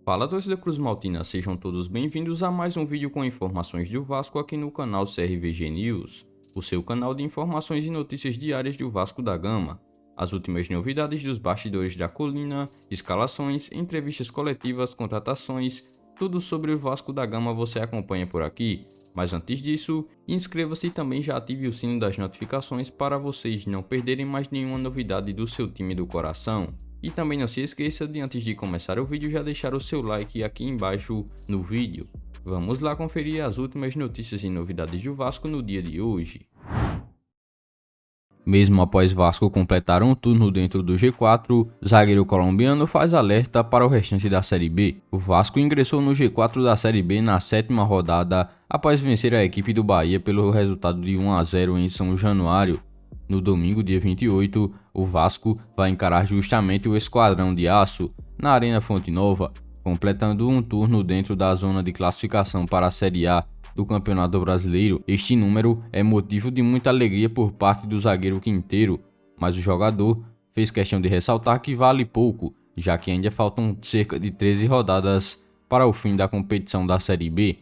Fala, torcida Cruz Maltina, sejam todos bem-vindos a mais um vídeo com informações do Vasco aqui no canal CRVG News, o seu canal de informações e notícias diárias do Vasco da Gama. As últimas novidades dos bastidores da colina, escalações, entrevistas coletivas, contratações, tudo sobre o Vasco da Gama você acompanha por aqui. Mas antes disso, inscreva-se e também já ative o sino das notificações para vocês não perderem mais nenhuma novidade do seu time do coração. E também não se esqueça de, antes de começar o vídeo, já deixar o seu like aqui embaixo no vídeo. Vamos lá conferir as últimas notícias e novidades do Vasco no dia de hoje. Mesmo após Vasco completar um turno dentro do G4, zagueiro colombiano faz alerta para o restante da Série B. O Vasco ingressou no G4 da Série B na 7ª rodada após vencer a equipe do Bahia pelo resultado de 1-0 em São Januário. No domingo, dia 28, o Vasco vai encarar justamente o Esquadrão de Aço na Arena Fonte Nova, completando um turno dentro da zona de classificação para a Série A do Campeonato Brasileiro. Este número é motivo de muita alegria por parte do zagueiro Quinteiro, mas o jogador fez questão de ressaltar que vale pouco, já que ainda faltam cerca de 13 rodadas para o fim da competição da Série B.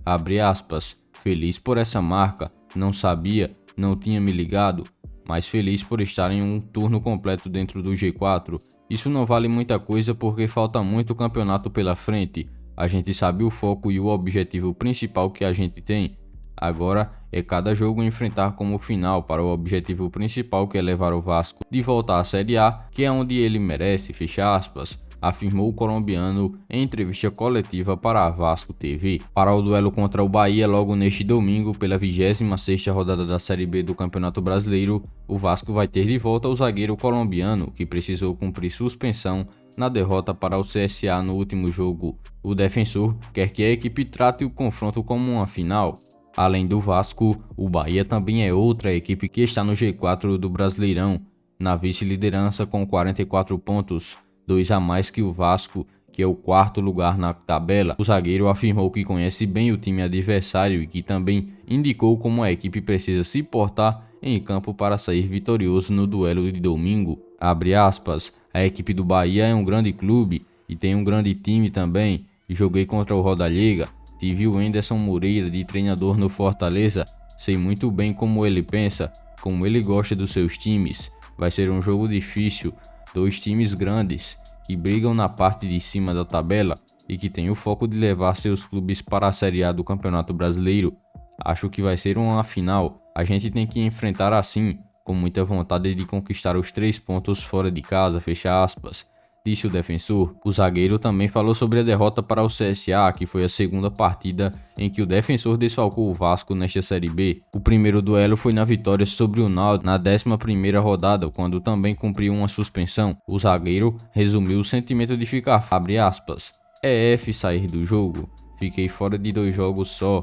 Abre aspas, feliz por essa marca, não sabia, não tinha me ligado, mas feliz por estar em um turno completo dentro do G4. Isso não vale muita coisa porque falta muito campeonato pela frente. A gente sabe o foco e o objetivo principal que a gente tem. Agora é cada jogo enfrentar como final para o objetivo principal, que é levar o Vasco de volta à Série A, que é onde ele merece, fecha aspas, afirmou o colombiano em entrevista coletiva para a Vasco TV. Para o duelo contra o Bahia logo neste domingo, pela 26ª rodada da Série B do Campeonato Brasileiro, o Vasco vai ter de volta o zagueiro colombiano, que precisou cumprir suspensão na derrota para o CSA no último jogo. O defensor quer que a equipe trate o confronto como uma final. Além do Vasco, o Bahia também é outra equipe que está no G4 do Brasileirão, na vice-liderança com 44 pontos, 2 a mais que o Vasco, que é o 4º lugar na tabela. O zagueiro afirmou que conhece bem o time adversário e que também indicou como a equipe precisa se portar em campo para sair vitorioso no duelo de domingo. Abre aspas, a equipe do Bahia é um grande clube e tem um grande time também. Joguei contra o Rodallega, tive o Enderson Moreira de treinador no Fortaleza, sei muito bem como ele pensa, como ele gosta dos seus times. Vai ser um jogo difícil, 2 times grandes que brigam na parte de cima da tabela e que têm o foco de levar seus clubes para a Série A do Campeonato Brasileiro. Acho que vai ser uma final. A gente tem que enfrentar assim, com muita vontade de conquistar os 3 pontos fora de casa, fecha aspas, disse o defensor. O zagueiro também falou sobre a derrota para o CSA, que foi a segunda partida em que o defensor desfalcou o Vasco nesta Série B. O primeiro duelo foi na vitória sobre o Náutico na 11ª rodada, quando também cumpriu uma suspensão. O zagueiro resumiu o sentimento de ficar, abre aspas, é F sair do jogo, fiquei fora de 2 jogos só,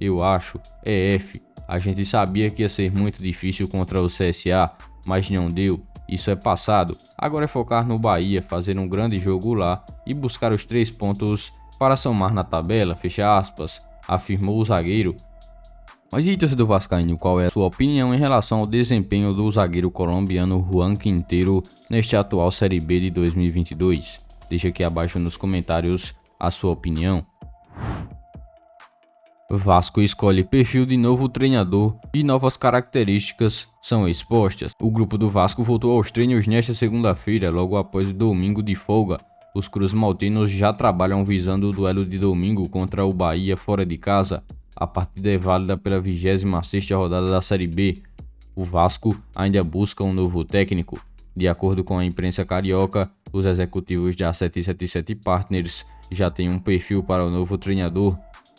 eu acho, é F. A gente sabia que ia ser muito difícil contra o CSA, mas não deu. Isso é passado. Agora é focar no Bahia, fazer um grande jogo lá e buscar os 3 pontos para somar na tabela, fecha aspas, afirmou o zagueiro. Mas e aí, torcedor vascaíno, qual é a sua opinião em relação ao desempenho do zagueiro colombiano Juan Quinteiro neste atual Série B de 2022? Deixa aqui abaixo nos comentários a sua opinião. Vasco escolhe perfil de novo treinador e novas características são expostas. O grupo do Vasco voltou aos treinos nesta segunda-feira, logo após o domingo de folga. Os cruz-maltinos já trabalham visando o duelo de domingo contra o Bahia fora de casa. A partida é válida pela 26ª rodada da Série B. O Vasco ainda busca um novo técnico. De acordo com a imprensa carioca, os executivos da 777 Partners já têm um perfil para o novo treinador.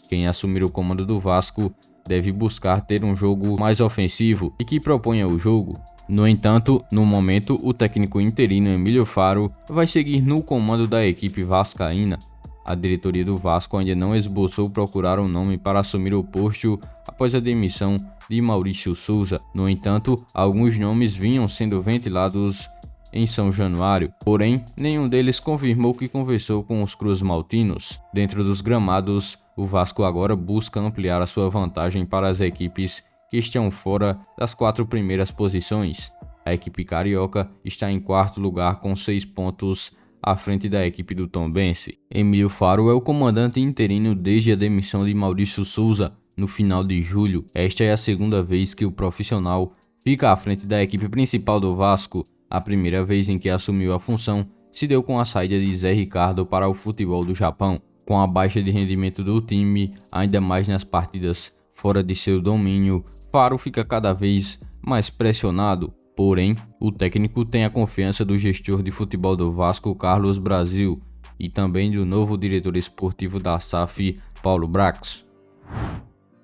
Quem assumir o comando do Vasco deve buscar ter um jogo mais ofensivo e que proponha o jogo. No entanto, no momento, o técnico interino Emílio Faro vai seguir no comando da equipe vascaína. A diretoria do Vasco ainda não esboçou procurar um nome para assumir o posto após a demissão de Maurício Souza. No entanto, alguns nomes vinham sendo ventilados em São Januário, porém, nenhum deles confirmou que conversou com os cruz-maltinos. Dentro dos gramados, o Vasco agora busca ampliar a sua vantagem para as equipes que estão fora das 4 primeiras posições. A equipe carioca está em 4º lugar com 6 pontos à frente da equipe do Tombense. Emílio Faro é o comandante interino desde a demissão de Maurício Souza no final de julho. Esta é a segunda vez que o profissional fica à frente da equipe principal do Vasco. A primeira vez em que assumiu a função se deu com a saída de Zé Ricardo para o futebol do Japão. Com a baixa de rendimento do time, ainda mais nas partidas fora de seu domínio, Faro fica cada vez mais pressionado. Porém, o técnico tem a confiança do gestor de futebol do Vasco, Carlos Brasil, e também do novo diretor esportivo da SAF, Paulo Brax.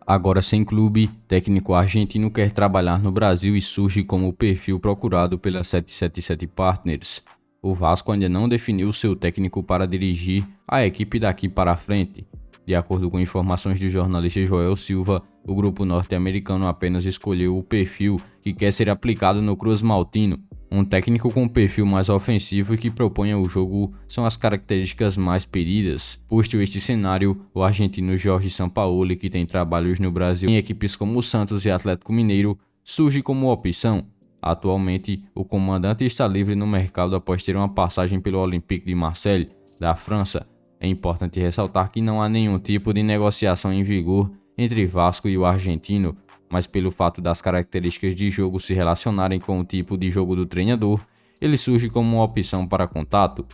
Agora sem clube, técnico argentino quer trabalhar no Brasil e surge como o perfil procurado pela 777 Partners. O Vasco ainda não definiu seu técnico para dirigir a equipe daqui para frente. De acordo com informações do jornalista Joel Silva, o grupo norte-americano apenas escolheu o perfil que quer ser aplicado no Cruz Maltino. Um técnico com perfil mais ofensivo e que proponha o jogo são as características mais pedidas. Posto este cenário, o argentino Jorge Sampaoli, que tem trabalhos no Brasil em equipes como o Santos e Atlético Mineiro, surge como opção. Atualmente, o comandante está livre no mercado após ter uma passagem pelo Olympique de Marseille, da França. É importante ressaltar que não há nenhum tipo de negociação em vigor entre Vasco e o argentino, mas pelo fato das características de jogo se relacionarem com o tipo de jogo do treinador, ele surge como uma opção para contato.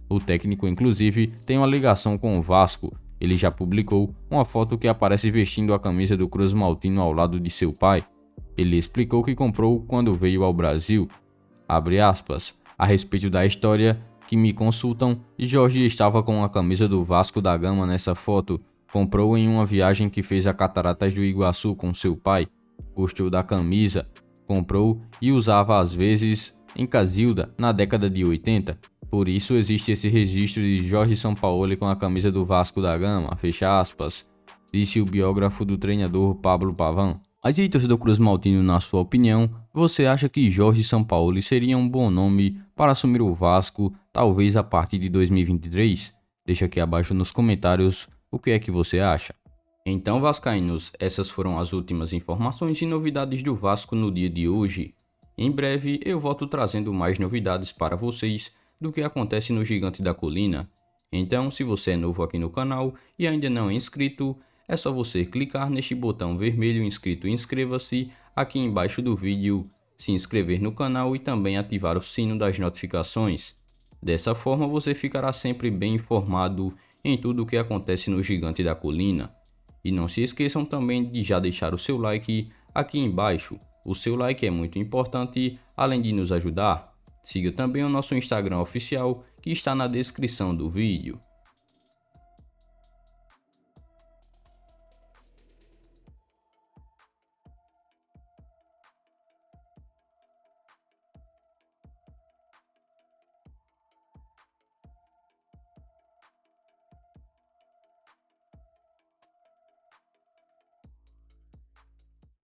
O técnico, inclusive, tem uma ligação com o Vasco. Ele já publicou uma foto que aparece vestindo a camisa do Cruz Maltino ao lado de seu pai. Ele explicou que comprou quando veio ao Brasil. Abre aspas. A respeito da história que me consultam, Jorge estava com a camisa do Vasco da Gama nessa foto. Comprou em uma viagem que fez a Cataratas do Iguaçu com seu pai. Gostou da camisa, comprou e usava às vezes em Casilda na década de 80. Por isso existe esse registro de Jorge Sampaoli com a camisa do Vasco da Gama, fecha aspas, disse o biógrafo do treinador Pablo Pavão. Mas e torcedor Cruz Maltino, na sua opinião, você acha que Jorge Sampaoli seria um bom nome para assumir o Vasco, talvez a partir de 2023? Deixa aqui abaixo nos comentários o que é que você acha. Então, vascaínos, essas foram as últimas informações e novidades do Vasco no dia de hoje. Em breve eu volto trazendo mais novidades para vocês do que acontece no Gigante da Colina. Então, se você é novo aqui no canal e ainda não é inscrito, é só você clicar neste botão vermelho inscrito e inscreva-se aqui embaixo do vídeo, se inscrever no canal e também ativar o sino das notificações. Dessa forma você ficará sempre bem informado em tudo o que acontece no Gigante da Colina. E não se esqueçam também de já deixar o seu like aqui embaixo. O seu like é muito importante, além de nos ajudar. Siga também o nosso Instagram oficial que está na descrição do vídeo.